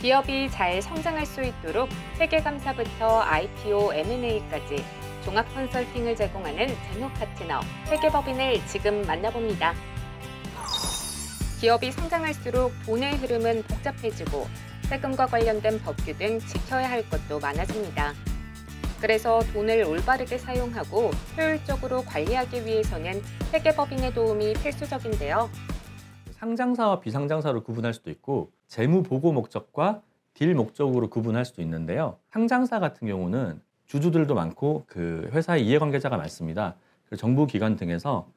기업이 잘 성장할 수 있도록 회계감사부터 IPO, M&A까지 종합 컨설팅을 제공하는 재무 파트너, 회계법인을 지금 만나봅니다. 기업이 성장할수록 돈의 흐름은 복잡해지고 세금과 관련된 법규 등 지켜야 할 것도 많아집니다. 그래서 돈을 올바르게 사용하고 효율적으로 관리하기 위해서는 회계법인의 도움이 필수적인데요. 상장사와 비상장사로 구분할 수도 있고 재무 보고 목적과 딜 목적으로 구분할 수도 있는데요. 상장사 같은 경우는 주주들도 많고 그 회사의 이해관계자가 많습니다. 정부 기관 등에서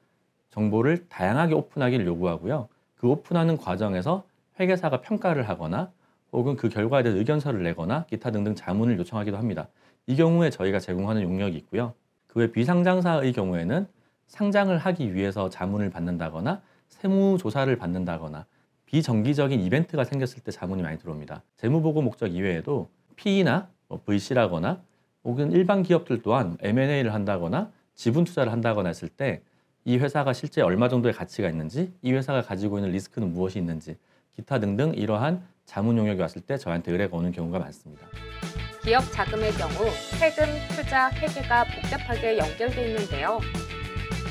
정보를 다양하게 오픈하기를 요구하고요. 그 오픈하는 과정에서 회계사가 평가를 하거나 혹은 그 결과에 대해서 의견서를 내거나 기타 등등 자문을 요청하기도 합니다. 이 경우에 저희가 제공하는 용역이 있고요. 그 외 비상장사의 경우에는 상장을 하기 위해서 자문을 받는다거나 세무조사를 받는다거나 비정기적인 이벤트가 생겼을 때 자문이 많이 들어옵니다. 재무보고 목적 이외에도 PE나 VC라거나 혹은 일반 기업들 또한 M&A를 한다거나 지분 투자를 한다거나 했을 때 이 회사가 실제 얼마 정도의 가치가 있는지, 이 회사가 가지고 있는 리스크는 무엇이 있는지, 기타 등등 이러한 자문 용역이 왔을 때 저한테 의뢰가 오는 경우가 많습니다. 기업 자금의 경우 세금, 투자, 회계가 복잡하게 연결돼 있는데요.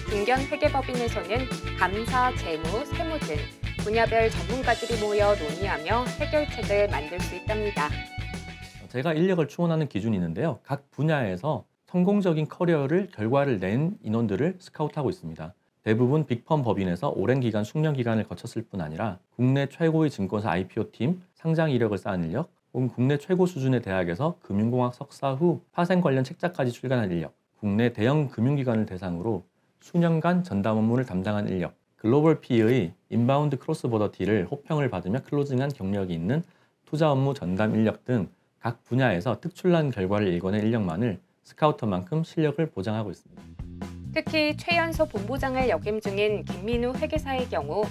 중견 회계법인에서는 감사, 재무, 세무 등 분야별 전문가들이 모여 논의하며 해결책을 만들 수 있답니다. 제가 인력을 충원하는 기준이 있는데요. 각 분야에서 성공적인 커리어를 결과를 낸 인원들을 스카우트하고 있습니다. 대부분 빅펌 법인에서 오랜 기간 숙련 기간을 거쳤을 뿐 아니라 국내 최고의 증권사 IPO팀, 상장 이력을 쌓은 인력, 혹은 국내 최고 수준의 대학에서 금융공학 석사 후 파생 관련 책자까지 출간한 인력, 국내 대형 금융기관을 대상으로 수년간 전담 업무를 담당한 인력, 글로벌 PE의 인바운드 크로스보더 딜을 호평을 받으며 클로징한 경력이 있는 투자 업무 전담 인력 등 각 분야에서 특출난 결과를 일궈낸 인력만을 스카우터만큼 실력을 보장하고 있습니다. 특히 최연소 본부장을 역임 중인 김민우 회계사의 경우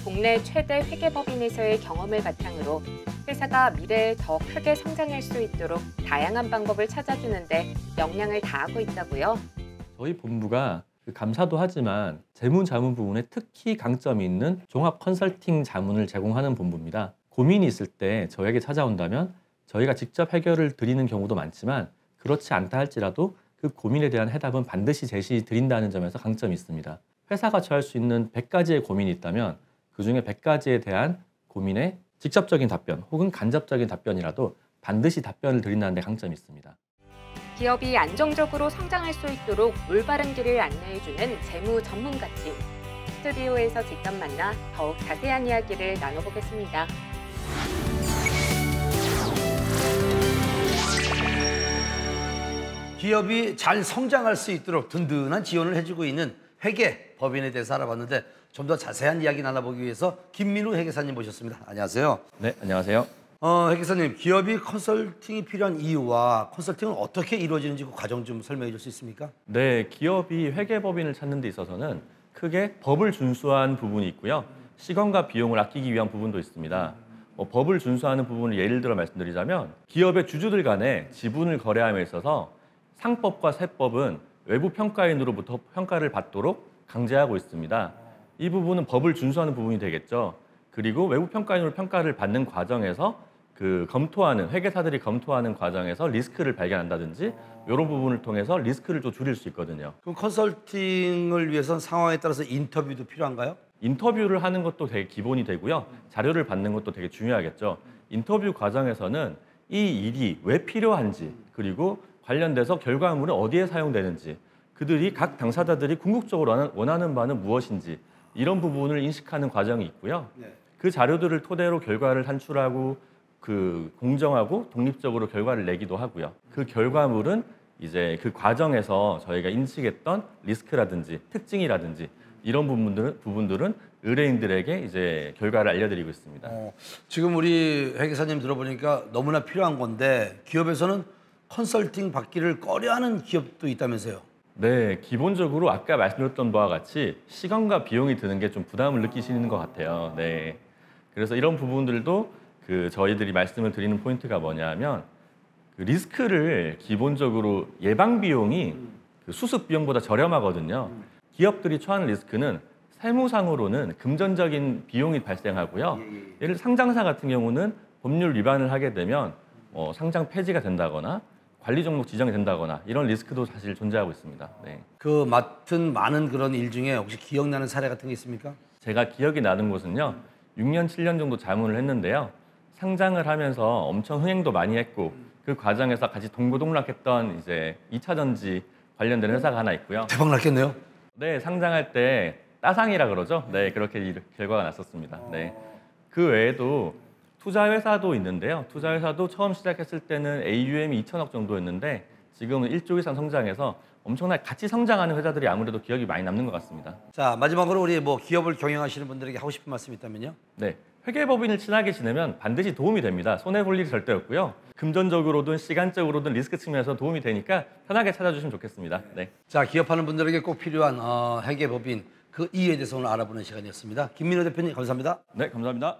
국내 최대 회계법인에서의 경험을 바탕으로 회사가 미래에 더 크게 성장할 수 있도록 다양한 방법을 찾아주는데 역량을 다하고 있다고요. 저희 본부가 감사도 하지만 재무자문 부분에 특히 강점이 있는 종합 컨설팅 자문을 제공하는 본부입니다. 고민이 있을 때 저에게 찾아온다면 저희가 직접 해결을 드리는 경우도 많지만 그렇지 않다 할지라도 그 고민에 대한 해답은 반드시 제시 드린다는 점에서 강점이 있습니다. 회사가 처할 수 있는 100가지의 고민이 있다면 그중에 100가지에 대한 고민에 직접적인 답변 혹은 간접적인 답변이라도 반드시 답변을 드린다는 데 강점이 있습니다. 기업이 안정적으로 성장할 수 있도록 올바른 길을 안내해주는 재무 전문가팀. 스튜디오에서 직접 만나 더욱 자세한 이야기를 나눠보겠습니다. 기업이 잘 성장할 수 있도록 든든한 지원을 해주고 있는 회계법인에 대해서 알아봤는데 좀 더 자세한 이야기 나눠보기 위해서 김민우 회계사님 모셨습니다. 안녕하세요. 네, 안녕하세요. 회계사님, 기업이 컨설팅이 필요한 이유와 컨설팅은 어떻게 이루어지는지 그 과정 좀 설명해 줄 수 있습니까? 네, 기업이 회계법인을 찾는 데 있어서는 크게 법을 준수한 부분이 있고요. 시간과 비용을 아끼기 위한 부분도 있습니다. 법을 준수하는 부분을 예를 들어 말씀드리자면 기업의 주주들 간에 지분을 거래함에 있어서 상법과 세법은 외부 평가인으로부터 평가를 받도록 강제하고 있습니다. 이 부분은 법을 준수하는 부분이 되겠죠. 그리고 외부 평가인으로 평가를 받는 과정에서 검토하는 회계사들이 검토하는 과정에서 리스크를 발견한다든지 이런 부분을 통해서 리스크를 좀 줄일 수 있거든요. 그럼 컨설팅을 위해서는 상황에 따라서 인터뷰도 필요한가요? 인터뷰를 하는 것도 되게 기본이 되고요. 자료를 받는 것도 되게 중요하겠죠. 인터뷰 과정에서는 이 일이 왜 필요한지 그리고 관련돼서 결과물은 어디에 사용되는지 그들이 각 당사자들이 궁극적으로 원하는 바는 무엇인지 이런 부분을 인식하는 과정이 있고요. 그 자료들을 토대로 결과를 산출하고 공정하고 독립적으로 결과를 내기도 하고요. 그 결과물은 이제 그 과정에서 저희가 인식했던 리스크라든지 특징이라든지 이런 부분들은 의뢰인들에게 이제 결과를 알려드리고 있습니다. 지금 우리 회계사님 들어보니까 너무나 필요한 건데 기업에서는 컨설팅 받기를 꺼려하는 기업도 있다면서요? 네, 기본적으로 아까 말씀드렸던 바와 같이 시간과 비용이 드는 게 좀 부담을 느끼시는 것 같아요. 네, 그래서 이런 부분들도 저희들이 말씀을 드리는 포인트가 뭐냐면 리스크를 기본적으로 예방 비용이 수습 비용보다 저렴하거든요. 기업들이 처하는 리스크는 세무상으로는 금전적인 비용이 발생하고요. 예를 상장사 같은 경우는 법률 위반을 하게 되면 상장 폐지가 된다거나 관리 종목 지정이 된다거나 이런 리스크도 사실 존재하고 있습니다. 네. 그 맡은 많은 그런 일 중에 혹시 기억나는 사례 같은 게 있습니까? 제가 기억이 나는 곳은요. 6년, 7년 정도 자문을 했는데요. 상장을 하면서 엄청 흥행도 많이 했고 그 과정에서 같이 동고동락했던 이제 2차 전지 관련된 회사가 하나 있고요. 대박 났겠네요. 네, 상장할 때 따상이라 그러죠. 네, 그렇게 결과가 났었습니다. 네. 그 외에도 투자 회사도 있는데요. 투자 회사도 처음 시작했을 때는 AUM이 2천억 정도였는데 지금은 1조 이상 성장해서 엄청나게 같이 성장하는 회사들이 아무래도 기억이 많이 남는 것 같습니다. 자, 마지막으로 우리 뭐 기업을 경영하시는 분들에게 하고 싶은 말씀이 있다면요? 네, 회계법인을 친하게 지내면 반드시 도움이 됩니다. 손해 볼 일이 절대 없고요. 금전적으로든 시간적으로든 리스크 측면에서 도움이 되니까 편하게 찾아주시면 좋겠습니다. 네. 자, 기업하는 분들에게 꼭 필요한 회계법인 그 이유에 대해서 오늘 알아보는 시간이었습니다. 김민호 대표님 감사합니다. 네, 감사합니다.